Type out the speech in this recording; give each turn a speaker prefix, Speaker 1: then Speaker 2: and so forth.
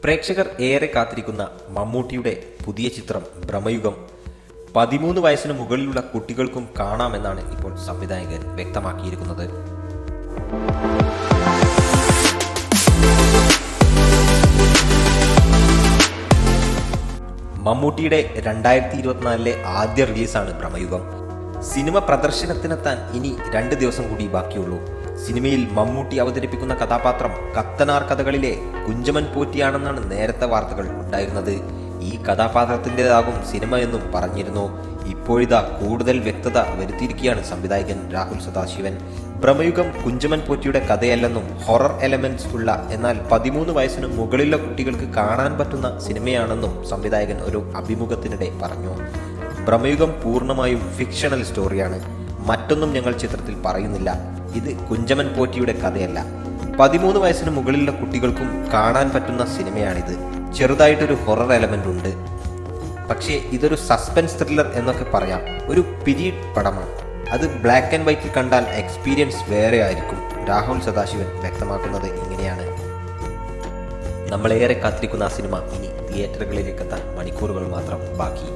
Speaker 1: പ്രേക്ഷകർ ഏറെ കാത്തിരിക്കുന്ന മമ്മൂട്ടിയുടെ പുതിയ ചിത്രം ഭ്രമയുഗം 13 വയസ്സിന് മുകളിലുള്ള കുട്ടികൾക്കും കാണാമെന്നാണ് ഇപ്പോൾ സംവിധായകൻ വ്യക്തമാക്കിയിരിക്കുന്നത്. മമ്മൂട്ടിയുടെ 2024 ആദ്യ റിലീസാണ് ഭ്രമയുഗം. സിനിമ പ്രദർശനത്തിനെത്താൻ ഇനി 2 ദിവസം കൂടി ബാക്കിയുള്ളൂ. സിനിമയിൽ മമ്മൂട്ടി അവതരിപ്പിക്കുന്ന കഥാപാത്രം കത്തനാർ കഥകളിലെ കുഞ്ചമൻ പോറ്റിയാണെന്നാണ് നേരത്തെ വാർത്തകൾ ഉണ്ടായിരുന്നത്. ഈ കഥാപാത്രത്തിൻ്റെതാകും സിനിമ എന്നും പറഞ്ഞിരുന്നു. ഇപ്പോഴിതാ കൂടുതൽ വ്യക്തത വരുത്തിയിരിക്കുകയാണ് സംവിധായകൻ രാഹുൽ സദാശിവൻ. ഭ്രമയുഗം കുഞ്ചമൻ പോറ്റിയുടെ കഥയല്ലെന്നും ഹൊറർ എലമെന്റ്സ് ഉള്ള എന്നാൽ 13 വയസ്സിന് മുകളിലുള്ള കുട്ടികൾക്ക് കാണാൻ പറ്റുന്ന സിനിമയാണെന്നും സംവിധായകൻ ഒരു അഭിമുഖത്തിനിടെ പറഞ്ഞു. ഭ്രമയുഗം പൂർണ്ണമായും ഫിക്ഷണൽ സ്റ്റോറിയാണ്. മറ്റൊന്നും ഞങ്ങൾ ചിത്രത്തിൽ പറയുന്നില്ല. ഇത് കുഞ്ചമൻ പോറ്റിയുടെ കഥയല്ല. 13 വയസ്സിന് മുകളിലുള്ള കുട്ടികൾക്കും കാണാൻ പറ്റുന്ന സിനിമയാണിത്. ചെറുതായിട്ടൊരു ഹൊറർ എലമെന്റ് ഉണ്ട്. പക്ഷേ ഇതൊരു സസ്പെൻസ് ത്രില്ലർ എന്നൊക്കെ പറയാം. ഒരു പീരീഡ് പടമാണ്. അത് ബ്ലാക്ക് ആൻഡ് വൈറ്റിൽ കണ്ടാൽ എക്സ്പീരിയൻസ് വേറെ ആയിരിക്കും. രാഹുൽ സദാശിവൻ വ്യക്തമാക്കുന്നത് ഇങ്ങനെയാണ്. നമ്മളേറെ കാത്തിരിക്കുന്ന ആ സിനിമ ഇനി തിയേറ്ററുകളിലേക്ക് എത്താൻ മണിക്കൂറുകൾ മാത്രം ബാക്കി.